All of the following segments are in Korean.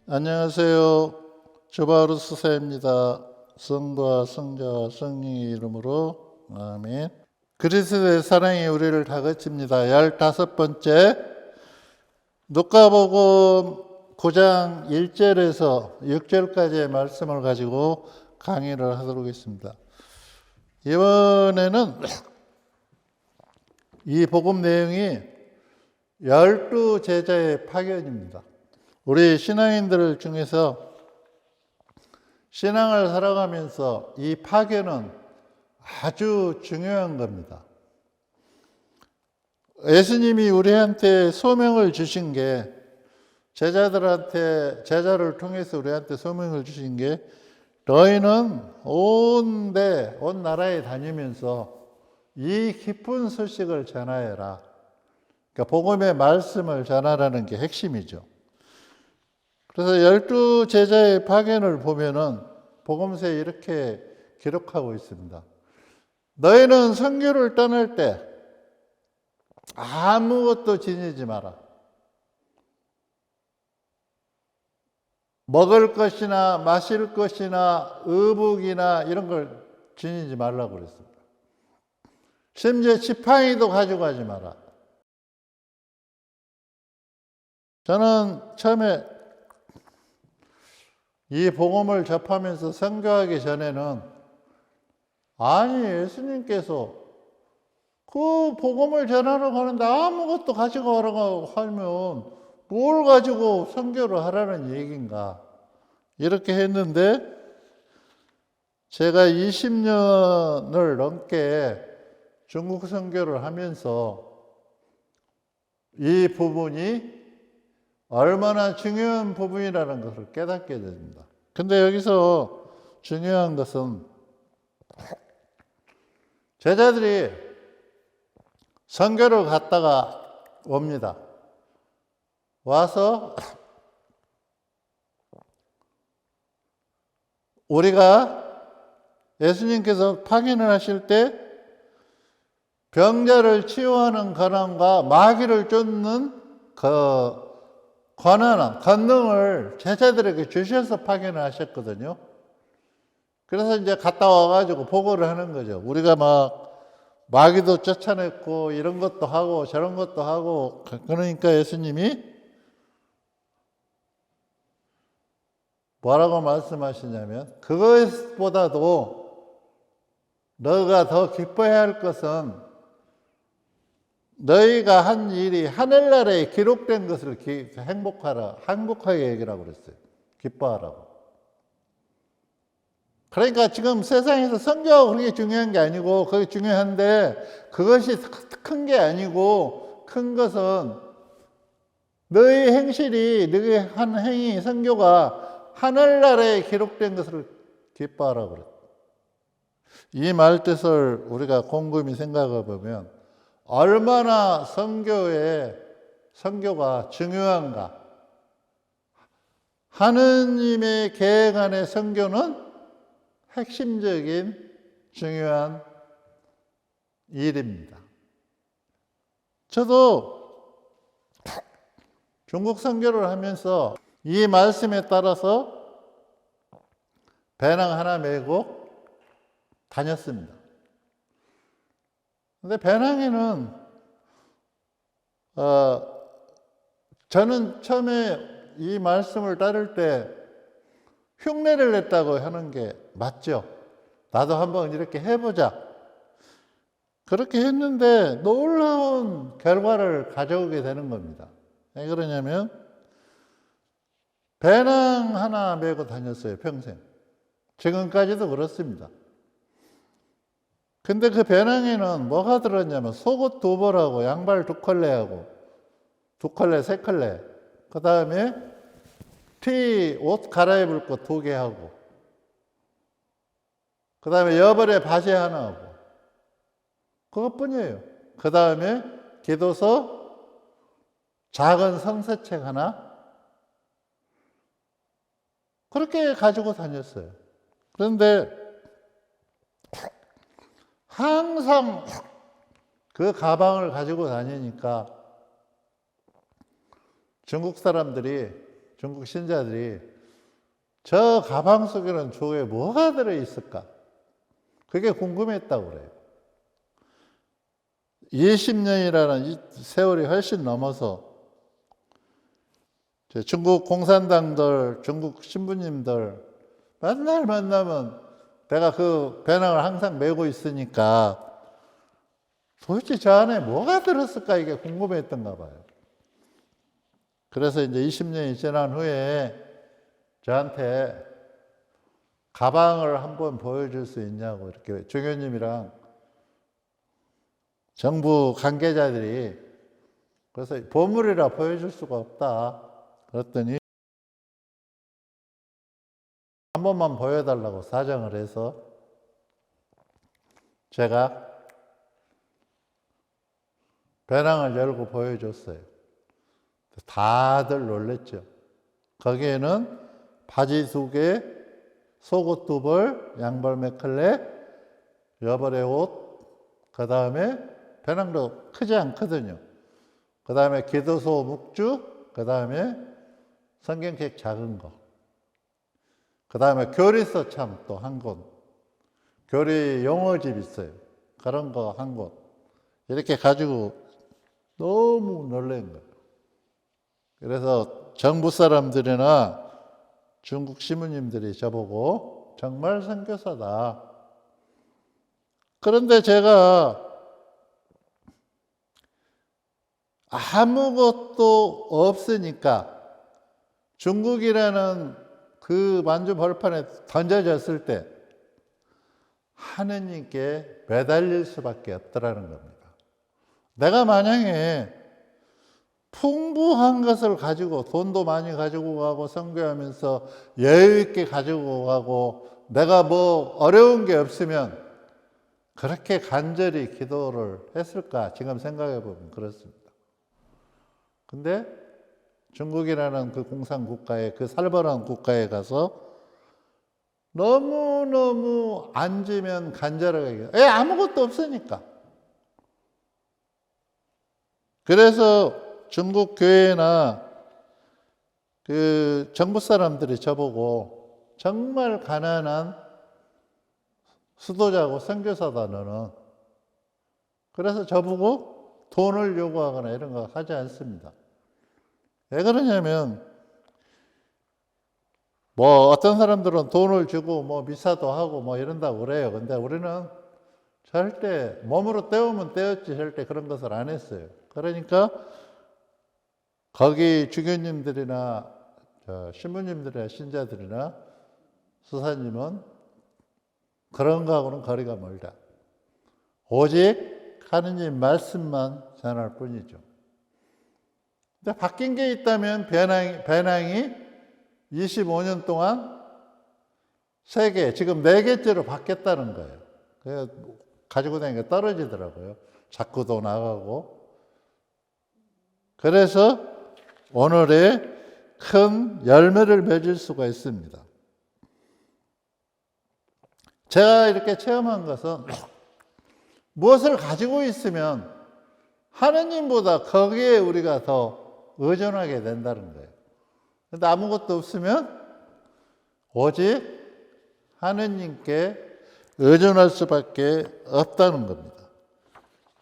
안녕하세요. 주바르 스사입니다. 성부와 성자와 성령의 이름으로 아멘. 그리스도의 사랑이 우리를 다그칩니다. 15번째 누가복음 9장 1절에서 6절까지의 말씀을 가지고 강의를 하도록 하겠습니다. 이번에는 이 복음 내용이 12제자의 파견입니다. 우리 신앙인들 중에서 신앙을 살아가면서 이 파견은 아주 중요한 겁니다. 예수님이 우리한테 소명을 주신 게 제자를 통해서 우리한테 소명을 주신 게 너희는 온 나라에 다니면서 이 기쁜 소식을 전하여라. 그러니까 복음의 말씀을 전하라는 게 핵심이죠. 그래서 12제자의 파견을 보면은 복음서에 이렇게 기록하고 있습니다. 너희는 선교를 떠날 때 아무것도 지니지 마라. 먹을 것이나 마실 것이나 의복이나 이런 걸 지니지 말라고 그랬습니다. 심지어 지팡이도 가져가지 마라. 저는 처음에 이 복음을 접하면서 선교하기 전에는 아니 예수님께서 그 복음을 전하라고 하는데 아무것도 가지고 가라고 하면 뭘 가지고 선교를 하라는 얘기인가 이렇게 했는데 제가 20년을 넘게 중국 선교를 하면서 이 부분이 얼마나 중요한 부분이라는 것을 깨닫게 됩니다. 근데 여기서 중요한 것은 제자들이 선교를 갔다가 옵니다. 와서 우리가 예수님께서 파견을 하실 때 병자를 치유하는 권한과 마귀를 쫓는 그 권능을 제자들에게 주셔서 파견을 하셨거든요. 그래서 이제 갔다 와가지고 보고를 하는 거죠. 우리가 마귀도 쫓아냈고 이런 것도 하고 저런 것도 하고 그러니까 예수님이 뭐라고 말씀하시냐면 그것보다도 너가 더 기뻐해야 할 것은 너희가 한 일이 하늘나라에 기록된 것을 행복하게 얘기라고 그랬어요. 기뻐하라고. 그러니까 지금 세상에서 선교가 그렇게 중요한 게 아니고 그게 중요한데 그것이 큰 게 아니고 큰 것은 너희 행실이 너희 한 행위 선교가 하늘나라에 기록된 것을 기뻐하라고 그랬어요. 이 말뜻을 우리가 곰곰이 생각해 보면 얼마나 선교가 중요한가. 하느님의 계획 안에 선교는 핵심적인 중요한 일입니다. 저도 중국 선교를 하면서 이 말씀에 따라서 배낭 하나 메고 다녔습니다. 근데 배낭에는 저는 처음에 이 말씀을 따를 때 흉내를 냈다고 하는 게 맞죠. 나도 한번 이렇게 해보자. 그렇게 했는데 놀라운 결과를 가져오게 되는 겁니다. 왜 그러냐면 배낭 하나 메고 다녔어요. 평생. 지금까지도 그렇습니다. 근데 그 배낭에는 뭐가 들었냐면 속옷 2벌하고 양발 2컬레하고 2컬레, 3컬레 그 다음에 옷 갈아입을 거 2개 하고 그 다음에 여벌에 바지 하나 하고 그것뿐이에요. 그 다음에 기도서 작은 성서책 하나 그렇게 가지고 다녔어요. 그런데 항상 그 가방을 가지고 다니니까 중국 사람들이 중국 신자들이 저 가방 속에는 주에 뭐가 들어있을까? 그게 궁금했다고 그래요. 20년이라는 세월이 훨씬 넘어서 중국 공산당들, 중국 신부님들 맨날 만나면 내가 그 배낭을 항상 메고 있으니까 도대체 저 안에 뭐가 들었을까 이게 궁금했던가 봐요. 그래서 이제 20년이 지난 후에 저한테 가방을 한번 보여줄 수 있냐고 이렇게 중현님이랑 정부 관계자들이 그래서 보물이라 보여줄 수가 없다. 그랬더니 한 번만 보여달라고 사정을 해서 제가 배낭을 열고 보여줬어요. 다들 놀랬죠. 거기에는 바지 2개, 속옷 2벌, 양발 몇 켤레, 여벌의 옷, 그 다음에 배낭도 크지 않거든요. 그 다음에 기도소 묵주, 그 다음에 성경책 작은 거, 그 다음에 교리서 참 또 한 권, 교리 용어집 있어요. 그런 거 한 권. 이렇게 가지고 너무 놀란 거예요. 그래서 정부 사람들이나 중국 신부님들이 저보고 정말 선교사다. 그런데 제가 아무것도 없으니까 중국이라는 그 만주 벌판에 던져졌을 때 하느님께 매달릴 수밖에 없더라는 겁니다. 내가 만약에 풍부한 것을 가지고 돈도 많이 가지고 가고 선교하면서 여유 있게 가지고 가고 내가 뭐 어려운 게 없으면 그렇게 간절히 기도를 했을까 지금 생각해 보면 그렇습니다. 근데 중국이라는 그 공산국가에 그 살벌한 국가에 가서 너무너무 앉으면 간절하게 아무것도 없으니까. 그래서 중국 교회나 그 정부 사람들이 저보고 정말 가난한 수도자고 선교사다 너는. 그래서 저보고 돈을 요구하거나 이런 거 하지 않습니다. 왜 그러냐면 뭐 어떤 사람들은 돈을 주고 뭐 미사도 하고 뭐 이런다고 그래요. 근데 우리는 절대 몸으로 때우면 때웠지 절대 그런 것을 안 했어요. 그러니까 거기 주교님들이나 신부님들이나 신자들이나 수사님은 그런 거하고는 거리가 멀다. 오직 하느님 말씀만 전할 뿐이죠. 근데 바뀐 게 있다면 배낭이 25년 동안 3개, 지금 4개째로 바뀌었다는 거예요. 그래서 가지고 다니니까 떨어지더라고요. 자꾸도 나가고. 그래서 오늘의 큰 열매를 맺을 수가 있습니다. 제가 이렇게 체험한 것은 무엇을 가지고 있으면 하느님보다 거기에 우리가 더 의존하게 된다는 거예요. 근데 아무것도 없으면 오직 하느님께 의존할 수밖에 없다는 겁니다.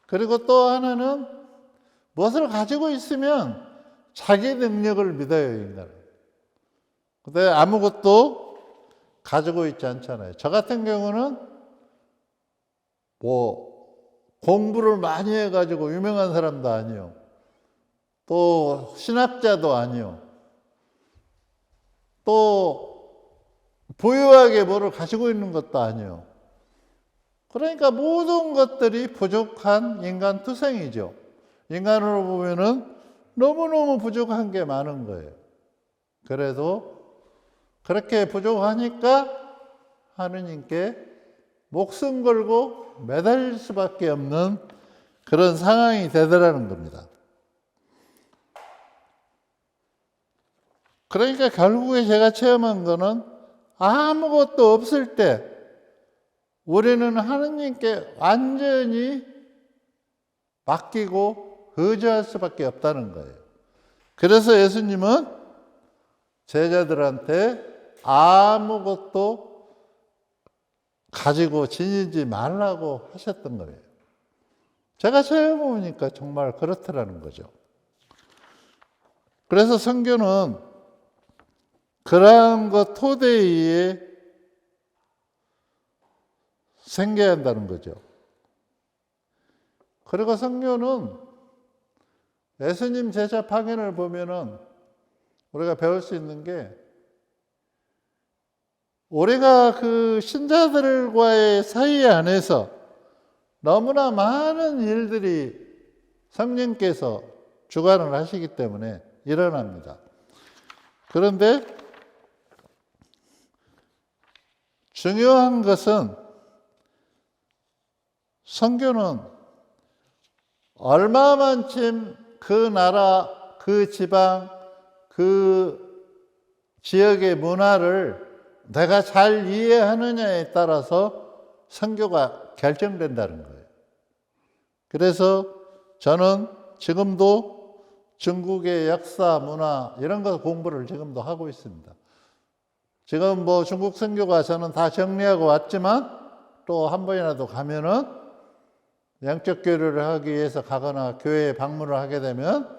그리고 또 하나는 무엇을 가지고 있으면 자기 능력을 믿어요, 인간은. 근데 아무것도 가지고 있지 않잖아요. 저 같은 경우는 뭐 공부를 많이 해가지고 유명한 사람도 아니요. 또 신학자도 아니요. 또 부유하게 뭐를 가지고 있는 것도 아니요. 그러니까 모든 것들이 부족한 인간 투성이죠. 인간으로 보면은 너무너무 부족한 게 많은 거예요. 그래도 그렇게 부족하니까 하느님께 목숨 걸고 매달릴 수밖에 없는 그런 상황이 되더라는 겁니다. 그러니까 결국에 제가 체험한 거는 아무것도 없을 때 우리는 하느님께 완전히 맡기고 의지할 수밖에 없다는 거예요. 그래서 예수님은 제자들한테 아무것도 가지고 지니지 말라고 하셨던 거예요. 제가 처음 보니까 정말 그렇더라는 거죠. 그래서 선교는 그러한 것 토대에 생겨야 한다는 거죠. 그리고 선교는 예수님 제자 파견을 보면은 우리가 배울 수 있는 게, 우리가 그 신자들과의 사이 안에서 너무나 많은 일들이 성령께서 주관을 하시기 때문에 일어납니다. 그런데 중요한 것은, 선교는 얼마만큼 그 나라, 그 지방, 그 지역의 문화를 내가 잘 이해하느냐에 따라서 선교가 결정된다는 거예요. 그래서 저는 지금도 중국의 역사, 문화 이런 거 공부를 지금도 하고 있습니다. 지금 뭐 중국 선교가 저는 다 정리하고 왔지만, 또 한 번이라도 가면은 영적 교류를 하기 위해서 가거나 교회에 방문을 하게 되면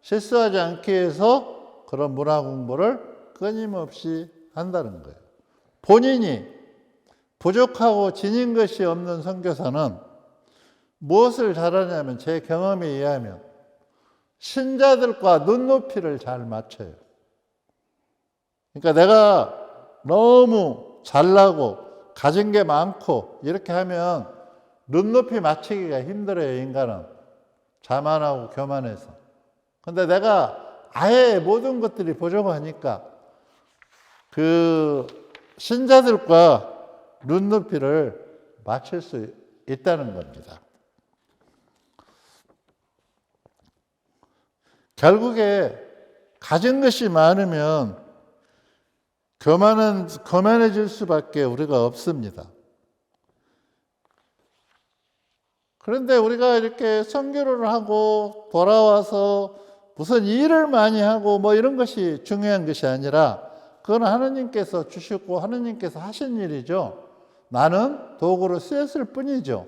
실수하지 않기 위해서 그런 문화 공부를 끊임없이 한다는 거예요. 본인이 부족하고 지닌 것이 없는 선교사는 무엇을 잘하냐면, 제 경험에 의하면 신자들과 눈높이를 잘 맞춰요. 그러니까 내가 너무 잘나고 가진 게 많고 이렇게 하면 눈높이 맞추기가 힘들어요, 인간은. 자만하고 교만해서. 근데 내가 아예 모든 것들이 부족하니까 그 신자들과 눈높이를 맞출 수 있다는 겁니다. 결국에 가진 것이 많으면 교만해질 수밖에 우리가 없습니다. 그런데 우리가 이렇게 선교를 하고 돌아와서 무슨 일을 많이 하고 뭐 이런 것이 중요한 것이 아니라, 그건 하느님께서 주시고 하느님께서 하신 일이죠. 나는 도구로 쓰였을 뿐이죠.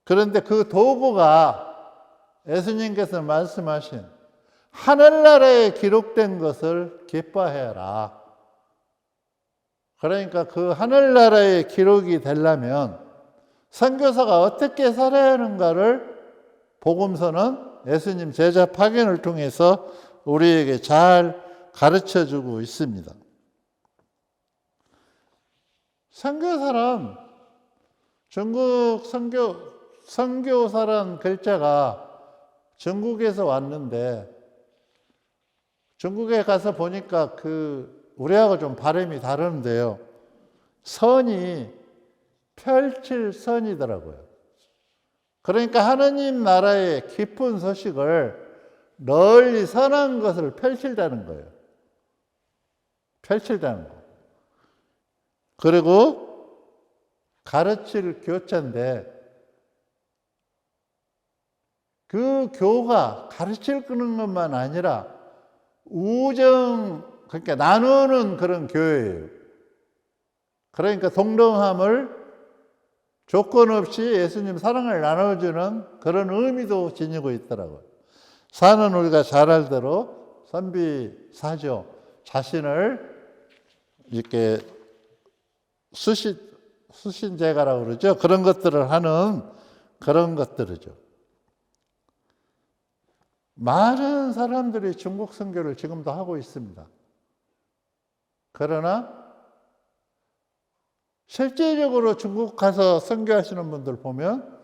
그런데 그 도구가 예수님께서 말씀하신 하늘나라에 기록된 것을 기뻐해라. 그러니까 그 하늘나라의 기록이 되려면 선교사가 어떻게 살아야 하는가를 복음서는 예수님 제자 파견을 통해서 우리에게 잘 가르쳐주고 있습니다. 선교사란, 중국 선교사란 글자가 중국에서 왔는데, 중국에 가서 보니까 우리하고 좀 발음이 다른데요. 선이 펼칠 선이더라고요. 그러니까 하느님 나라의 깊은 소식을 널리 선한 것을 펼칠다는 거예요. 펼칠다는 거. 그리고 가르칠 교자인데, 그 교가 가르칠 것만 아니라 그러니까 나누는 그런 교회예요. 그러니까 동등함을 조건 없이 예수님 사랑을 나눠주는 그런 의미도 지니고 있더라고요. 사는 우리가 잘 알대로 선비사죠. 자신을 이렇게 수신제가라고 그러죠. 그런 것들을 하는 그런 것들이죠. 많은 사람들이 중국 선교를 지금도 하고 있습니다. 그러나 실제적으로 중국 가서 선교하시는 분들 보면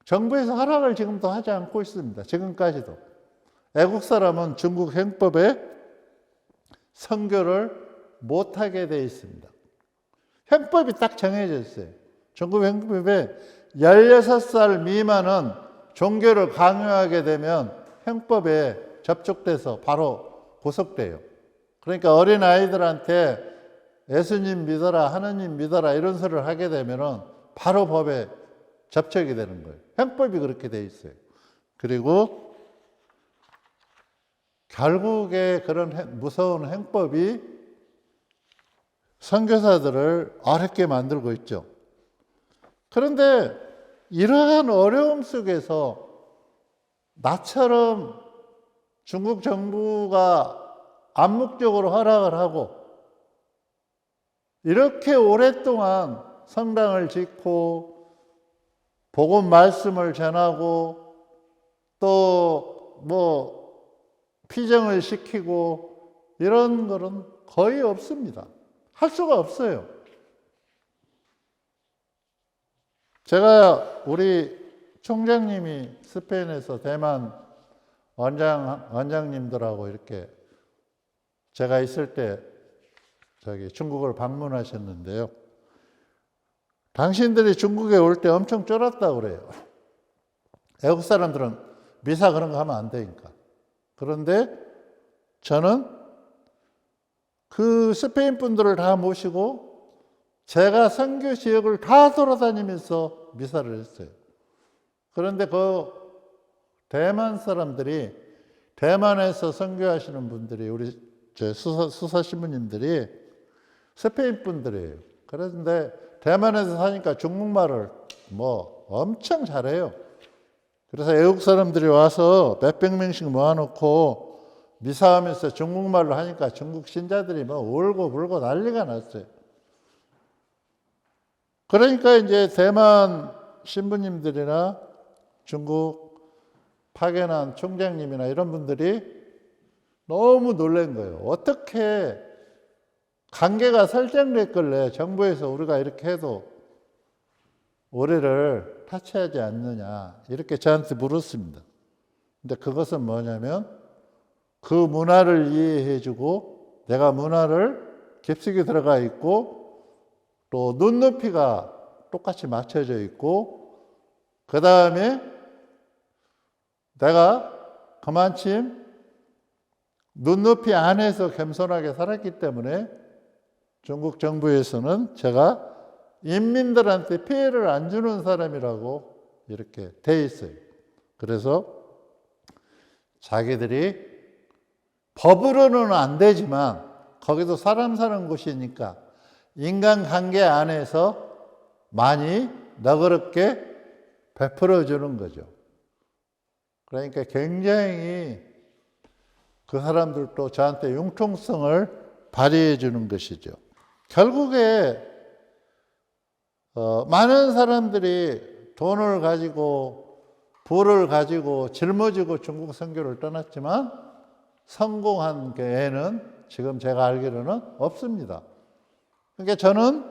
정부에서 허락을 지금도 하지 않고 있습니다. 지금까지도. 애국 사람은 중국 형법에 선교를 못하게 되어 있습니다. 형법이 딱 정해져 있어요. 중국 형법에 16살 미만은 종교를 강요하게 되면 형법에 접촉돼서 바로 구속돼요. 그러니까 어린 아이들한테 예수님 믿어라, 하느님 믿어라 이런 소리를 하게 되면은 바로 법에 접촉이 되는 거예요. 형법이 그렇게 돼 있어요. 그리고 결국에 그런 무서운 행법이 선교사들을 어렵게 만들고 있죠. 그런데 이러한 어려움 속에서 나처럼 중국 정부가 암묵적으로 허락을 하고 이렇게 오랫동안 성당을 짓고 복음 말씀을 전하고 또 피정을 시키고 이런 거는 거의 없습니다. 할 수가 없어요. 제가 우리 총장님이 스페인에서 대만 원장님들하고 이렇게 제가 있을 때 중국을 방문하셨는데요. 당신들이 중국에 올 때 엄청 쫄았다고 그래요. 외국 사람들은 미사 그런 거 하면 안 되니까. 그런데 저는 그 스페인 분들을 다 모시고 제가 선교 지역을 다 돌아다니면서 미사를 했어요. 그런데 그 대만 사람들이, 대만에서 선교하시는 분들이, 우리 수사 신부님들이 스페인 분들이에요. 그런데 대만에서 사니까 중국말을 엄청 잘해요. 그래서 외국 사람들이 와서 몇백 명씩 모아놓고 미사하면서 중국말로 하니까 중국 신자들이 울고 불고 난리가 났어요. 그러니까 이제 대만 신부님들이나 중국 파견한 총장님이나 이런 분들이 너무 놀란 거예요. 어떻게 관계가 설정됐길래 정부에서 우리가 이렇게 해도 우리를 타치하지 않느냐 이렇게 저한테 물었습니다. 근데 그것은 뭐냐면 그 문화를 이해해주고 내가 문화를 깊숙이 들어가 있고 또 눈높이가 똑같이 맞춰져 있고 그 다음에 내가 그만큼 눈높이 안에서 겸손하게 살았기 때문에 중국 정부에서는 제가 인민들한테 피해를 안 주는 사람이라고 이렇게 돼 있어요. 그래서 자기들이 법으로는 안 되지만 거기도 사람 사는 곳이니까 인간관계 안에서 많이 너그럽게 베풀어 주는 거죠. 그러니까 굉장히 그 사람들도 저한테 융통성을 발휘해 주는 것이죠. 결국에 많은 사람들이 돈을 가지고 부를 가지고 짊어지고 중국 선교를 떠났지만 성공한 애는 지금 제가 알기로는 없습니다. 그러니까 저는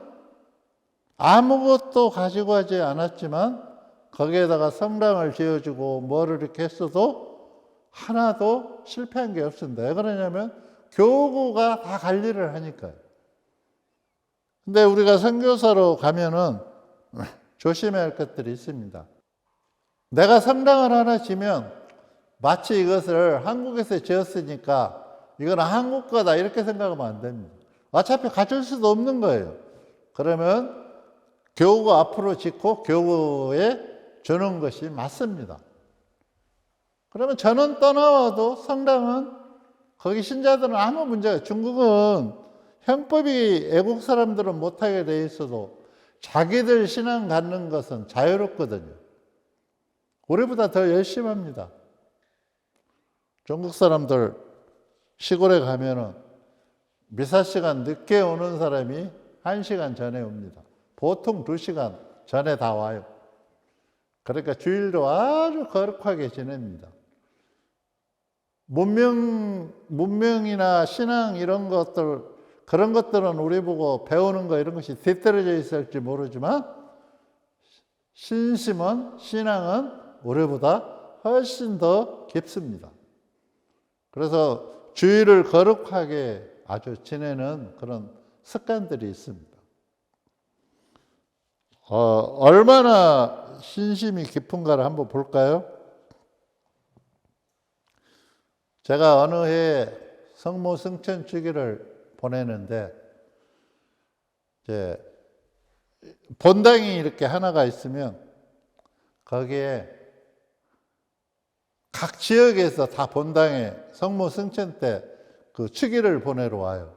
아무것도 가지고 하지 않았지만 거기에다가 성당을 지어주고 뭐를 이렇게 했어도 하나도 실패한 게 없습니다. 왜 그러냐면 교구가 다 관리를 하니까요. 근데 우리가 선교사로 가면은 조심해야 할 것들이 있습니다. 내가 성당을 하나 지면 마치 이것을 한국에서 지었으니까 이건 한국 거다 이렇게 생각하면 안 됩니다. 어차피 가질 수도 없는 거예요. 그러면 교구 앞으로 짓고 교구에 주는 것이 맞습니다. 그러면 저는 떠나와도 성당은 거기 신자들은 아무 문제가, 중국은 형법이 애국 사람들은 못하게 돼 있어도 자기들 신앙 갖는 것은 자유롭거든요. 우리보다 더 열심히 합니다. 중국 사람들 시골에 가면은 미사 시간 늦게 오는 사람이 1시간 전에 옵니다. 보통 2시간 전에 다 와요. 그러니까 주일도 아주 거룩하게 지냅니다. 문명이나 신앙 이런 것들, 그런 것들은 우리 보고 배우는 거 이런 것이 뒤떨어져 있을지 모르지만 신심은, 신앙은 우리보다 훨씬 더 깊습니다. 그래서 주일을 거룩하게 아주 지내는 그런 습관들이 있습니다. 얼마나 신심이 깊은가를 한번 볼까요? 제가 어느 해 성모 승천 주기를 보내는데 이제 본당이 이렇게 하나가 있으면 거기에 각 지역에서 다 본당에 성모 승천 때 그 축의를 보내러 와요.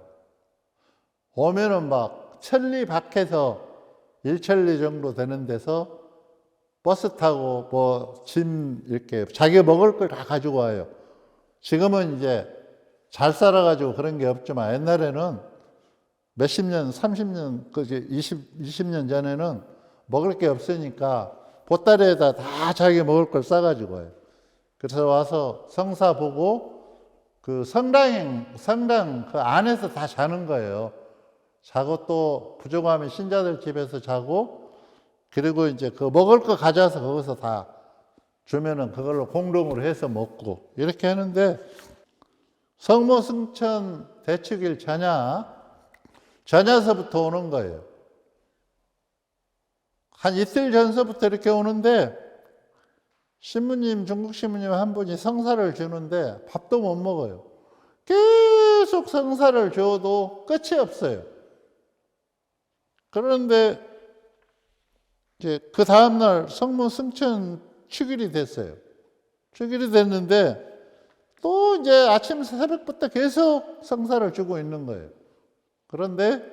오면은 막 천리 밖에서 1천리 정도 되는 데서 버스 타고 뭐 짐 이렇게 자기 먹을 걸 다 가지고 와요. 지금은 이제 잘 살아가지고 그런 게 없지만 옛날에는 몇십 년, 30년, 그지 20년 전에는 먹을 게 없으니까 보따리에다 다 자기 먹을 걸 싸가지고 와요. 그래서 와서 성사 보고 그 성당 그 안에서 다 자는 거예요. 자고 또 부족하면 신자들 집에서 자고 그리고 이제 그 먹을 거 가져와서 거기서 다 주면은 그걸로 공동으로 해서 먹고 이렇게 하는데 성모 승천 대축일 전야서부터 오는 거예요. 한 이틀 전서부터 이렇게 오는데 신부님, 중국 신부님 한 분이 성사를 주는데 밥도 못 먹어요. 계속 성사를 줘도 끝이 없어요. 그런데 이제 그 다음날 성모 승천 축일이 됐어요. 축일이 됐는데 또 이제 아침 새벽부터 계속 성사를 주고 있는 거예요. 그런데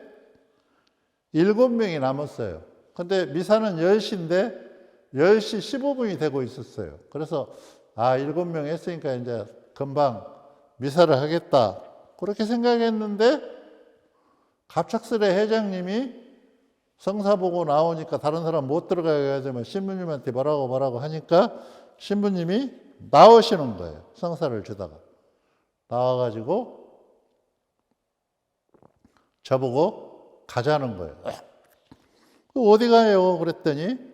7명이 남았어요. 근데 미사는 10시인데 10시 15분이 되고 있었어요. 그래서 7명 했으니까 이제 금방 미사를 하겠다. 그렇게 생각했는데 갑작스레 회장님이 성사 보고 나오니까 다른 사람 못 들어가게 하자면 신부님한테 뭐라고 하니까 신부님이 나오시는 거예요. 성사를 주다가. 나와가지고 저보고 가자는 거예요. 어디 가요? 그랬더니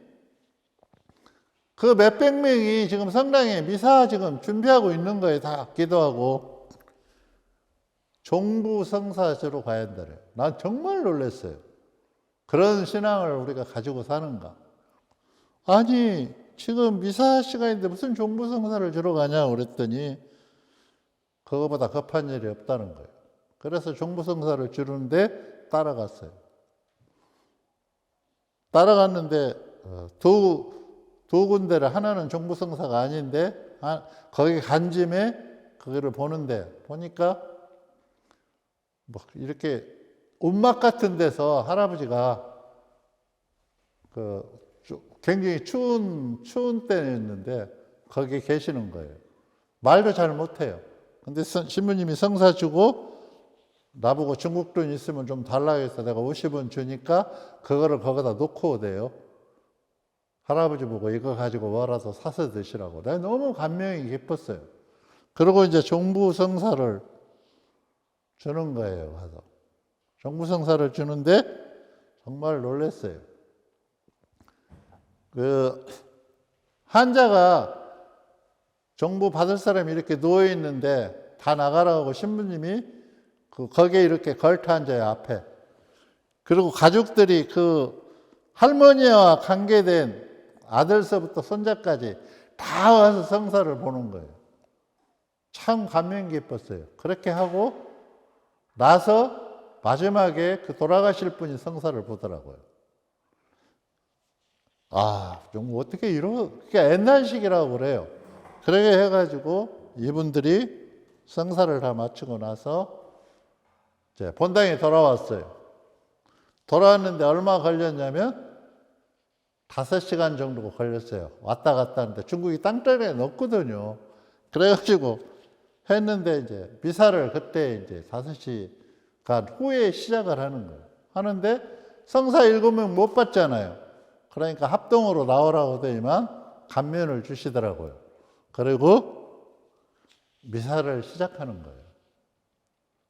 그 몇백 명이 지금 성당에 미사 지금 준비하고 있는 거예요. 다 기도하고. 종부 성사제로 가야 한다래요. 난 정말 놀랐어요. 그런 신앙을 우리가 가지고 사는가. 아니 지금 미사 시간인데 무슨 종부 성사를 주러 가냐 그랬더니 그거보다 급한 일이 없다는 거예요. 그래서 종부 성사를 주는데 따라갔어요. 따라갔는데 두 군데를 하나는 종부 성사가 아닌데 거기 간 짐에 그거를 보는데 보니까 뭐 이렇게 움막 같은 데서 할아버지가 그 굉장히 추운 때였는데 거기 계시는 거예요. 말도 잘 못해요. 근데 신부님이 성사 주고 나보고 중국 돈 있으면 좀 달라고 해서 내가 50원 주니까 그거를 거기다 놓고 오대요. 할아버지 보고 이거 가지고 뭐라도 사서 드시라고. 내가 너무 감명이 깊었어요. 그리고 이제 종부 성사를 주는 거예요. 가서. 종부 성사를 주는데 정말 놀랐어요. 그 환자가 종부 받을 사람이 이렇게 누워 있는데 다 나가라고 신부님이 거기에 이렇게 걸터 앉아요, 앞에. 그리고 가족들이 그 할머니와 관계된 아들서부터 손자까지 다 와서 성사를 보는 거예요. 참 감명 깊었어요. 그렇게 하고 나서 마지막에 그 돌아가실 분이 성사를 보더라고요. 좀 어떻게 그게 옛날식이라고 그래요. 그렇게 해가지고 이분들이 성사를 다 마치고 나서 이제 본당에 돌아왔어요. 돌아왔는데 얼마 걸렸냐면 5시간 정도 걸렸어요. 왔다 갔다 하는데 중국이 땅덩이에 넣거든요. 그래가지고 했는데 이제 미사를 그때 이제 5시간 후에 시작을 하는 거예요. 하는데 성사 7명 못 받잖아요. 그러니까 합동으로 나오라고 되지만 감면을 주시더라고요. 그리고 미사를 시작하는 거예요.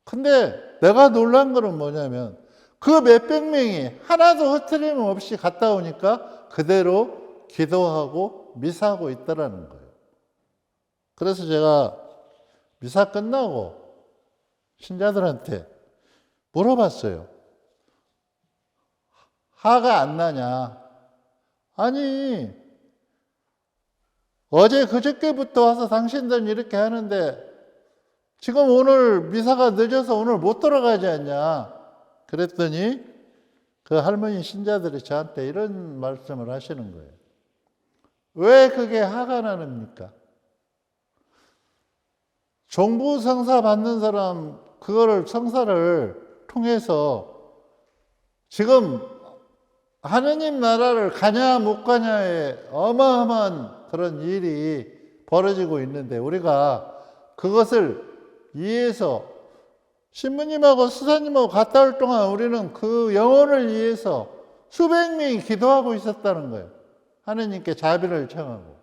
근데 내가 놀란 거는 뭐냐면 그 몇백 명이 하나도 흐트림 없이 갔다 오니까 그대로 기도하고 미사하고 있더라는 거예요. 그래서 제가 미사 끝나고 신자들한테 물어봤어요. 화가 안 나냐? 아니, 어제 그저께부터 와서 당신들은 이렇게 하는데 지금 오늘 미사가 늦어서 오늘 못 돌아가지 않냐? 그랬더니 그 할머니 신자들이 저한테 이런 말씀을 하시는 거예요. 왜 그게 화가 나십니까? 종부 성사 받는 사람, 그거를 성사를 통해서 지금 하느님 나라를 가냐 못 가냐의 어마어마한 그런 일이 벌어지고 있는데, 우리가 그것을 이해해서 신부님하고 수사님하고 갔다 올 동안 우리는 그 영혼을 위해서 수백 명이 기도하고 있었다는 거예요. 하느님께 자비를 청하고.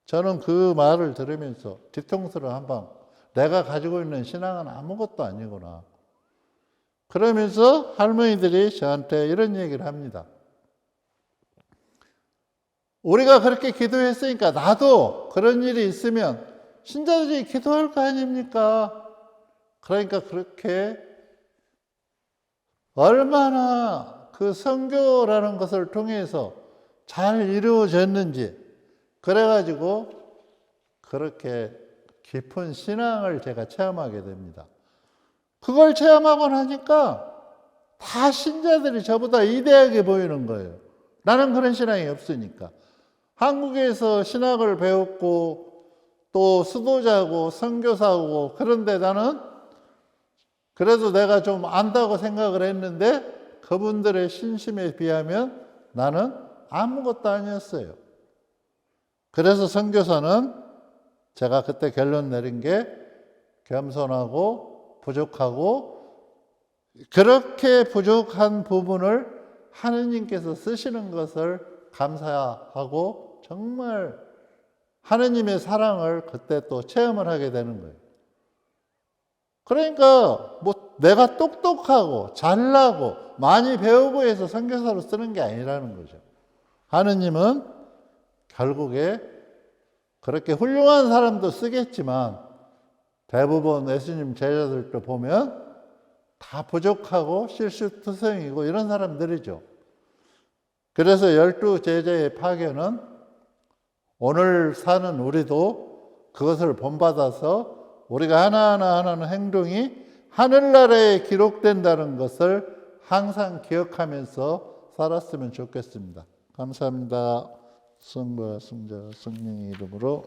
저는 그 말을 들으면서 뒤통수를 한방, 내가 가지고 있는 신앙은 아무것도 아니구나. 그러면서 할머니들이 저한테 이런 얘기를 합니다. 우리가 그렇게 기도했으니까 나도 그런 일이 있으면 신자들이 기도할 거 아닙니까? 그러니까 그렇게 얼마나 그 선교라는 것을 통해서 잘 이루어졌는지, 그래가지고 그렇게 깊은 신앙을 제가 체험하게 됩니다. 그걸 체험하고 나니까 다 신자들이 저보다 위대하게 보이는 거예요. 나는 그런 신앙이 없으니까. 한국에서 신학을 배웠고 또 수도자고 선교사고, 그런데 나는 그래도 내가 좀 안다고 생각을 했는데 그분들의 신심에 비하면 나는 아무것도 아니었어요. 그래서 선교사는 제가 그때 결론 내린 게 겸손하고 부족하고, 그렇게 부족한 부분을 하느님께서 쓰시는 것을 감사하고 정말 하느님의 사랑을 그때 또 체험을 하게 되는 거예요. 그러니까 뭐 내가 똑똑하고 잘나고 많이 배우고 해서 선교사로 쓰는 게 아니라는 거죠. 하느님은 결국에 그렇게 훌륭한 사람도 쓰겠지만 대부분 예수님 제자들도 보면 다 부족하고 실수투성이고 이런 사람들이죠. 그래서 12제자의 파견은 오늘 사는 우리도 그것을 본받아서 우리가 하나하나 하는 행동이 하늘나라에 기록된다는 것을 항상 기억하면서 살았으면 좋겠습니다. 감사합니다. 성부와 성자와 성령의 이름으로.